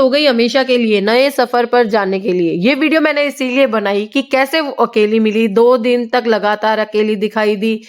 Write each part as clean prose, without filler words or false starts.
सो गई हमेशा के लिए नए सफर पर जाने के लिए। ये वीडियो मैंने इसीलिए बनाई कि कैसे वो अकेली मिली, 2 दिन तक लगातार अकेली दिखाई दी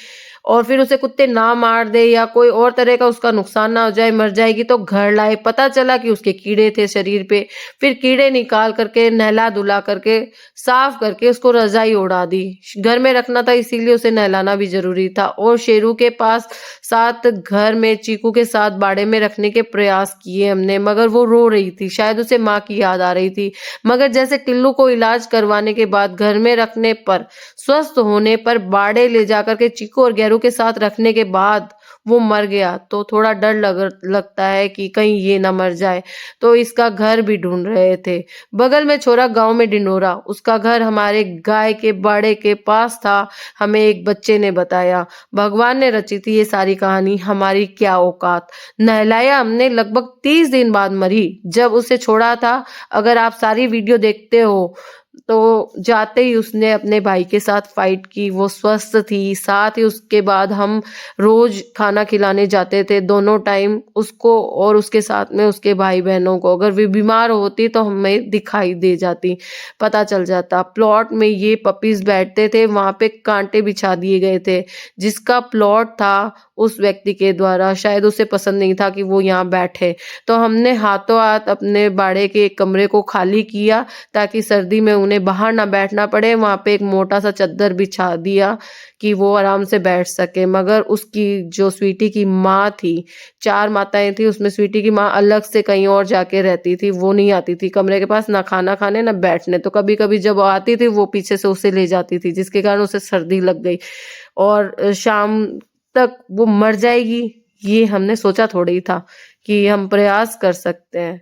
और फिर उसे कुत्ते ना मार दे या कोई और तरह का उसका नुकसान ना हो जाए, मर जाएगी तो घर लाए। पता चला कि उसके कीड़े थे शरीर पे, फिर कीड़े निकाल करके नहला-धुला करके साफ करके उसको रज़ाई ओढ़ा दी। घर में रखना था इसीलिए उसे नहलाना भी ज़रूरी था और शेरू के पास साथ घर में चीकू के साथ बाड़े में रखने के प्रयास किए हमने, मगर वो रो रही थी, शायद उसे माँ की याद आ रही थी। मगर जैसे टिल्लू को इलाज करवाने के बाद घर में रखने पर, स्वस्थ होने पर बाड़े ले जाकर के चीकू और गैरू के साथ रखने के बाद वो मर गया, तो थोड़ा डर लगता है कि कहीं ये ना मर जाए, तो इसका घर भी ढूंढ रहे थे। बगल में छोरा गांव में डिंडोरा, उसका घर हमारे गाय के बाड़े के पास था, हमें एक बच्चे ने बताया। भगवान ने रची थी ये सारी कहानी, हमारी क्या औकात। नहलाया हमने लगभग 30 दिन बाद मरी जब उसे छोड़ा था। अगर आप सारी वीडियो देखते हो तो जाते ही उसने अपने भाई के साथ फाइट की, वो स्वस्थ थी। साथ ही उसके बाद हम रोज खाना खिलाने जाते थे, दोनों टाइम उसको और उसके साथ में उसके भाई बहनों को। अगर वे बीमार होती तो हमें दिखाई दे जाती, पता चल जाता। प्लॉट में ये पपीज बैठते थे, वहां पे कांटे बिछा दिए गए थे। जिसका प्लॉट था उस व्यक्ति के द्वारा, शायद उसे पसंद नहीं था कि वो यहाँ बैठे, तो हमने हाथों हाथ अपने बाड़े के एक कमरे को खाली किया ताकि सर्दी में उन्हें बाहर ना बैठना पड़े। वहां पे एक मोटा सा चद्दर बिछा दिया कि वो आराम से बैठ सके। मगर उसकी जो स्वीटी की माँ थी, 4 माताएं थी, उसमें स्वीटी की माँ अलग से कहीं और जाके रहती थी, वो नहीं आती थी कमरे के पास, ना खाना खाने ना बैठने। तो कभी कभी जब आती थी वो पीछे से उसे ले जाती थी, जिसके कारण उसे सर्दी लग गई और शाम तक वो मर जाएगी। ये हमने सोचा थोड़ी था कि हम प्रयास कर सकते हैं,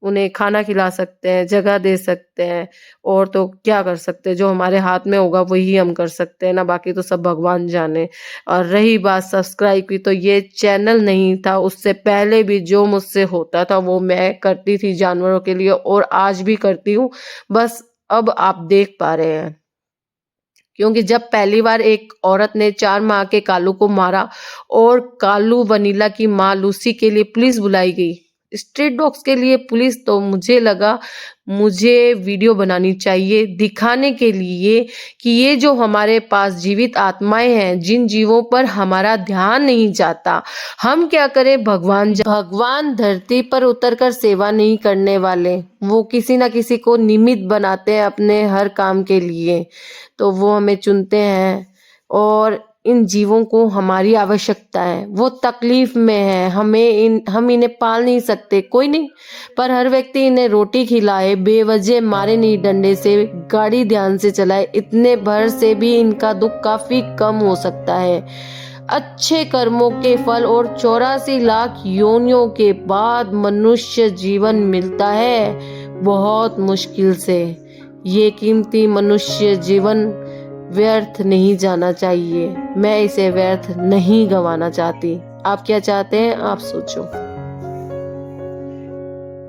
उन्हें खाना खिला सकते हैं, जगह दे सकते हैं, और तो क्या कर सकते हैं। जो हमारे हाथ में होगा वही हम कर सकते हैं ना, बाकी तो सब भगवान जाने। और रही बात सब्सक्राइब की, तो ये चैनल नहीं था, उससे पहले भी जो मुझसे होता था वो मैं करती थी जानवरों के लिए और आज भी करती हूँ। बस अब आप देख पा रहे हैं, क्योंकि जब पहली बार एक औरत ने 4 माह के कालू को मारा और कालू वनीला की माँ लूसी के लिए पुलिस बुलाई गई, स्ट्रीट डॉग्स के लिए पुलिस, तो मुझे लगा मुझे वीडियो बनानी चाहिए दिखाने के लिए कि ये जो हमारे पास जीवित आत्माएं हैं, जिन जीवों पर हमारा ध्यान नहीं जाता, हम क्या करें। भगवान धरती पर उतरकर सेवा नहीं करने वाले, वो किसी ना किसी को निमित्त बनाते हैं अपने हर काम के लिए, तो वो हमें चुनते हैं और इन जीवों को हमारी आवश्यकता है। वो तकलीफ में है, हम इन्हें पाल नहीं सकते, कोई नहीं, पर हर व्यक्ति इन्हें रोटी खिलाए, बेवजह मारे नहीं डंडे से, गाड़ी ध्यान से चलाए, इतने भर से भी इनका दुख काफी कम हो सकता है। अच्छे कर्मों के फल और 84 लाख योनियों के बाद मनुष्य जीवन मिलता है, बहुत मुश्किल से। ये कीमती मनुष्य जीवन व्यर्थ नहीं जाना चाहिए। मैं इसे व्यर्थ नहीं गंवाना चाहती। आप क्या चाहते हैं, आप सोचो।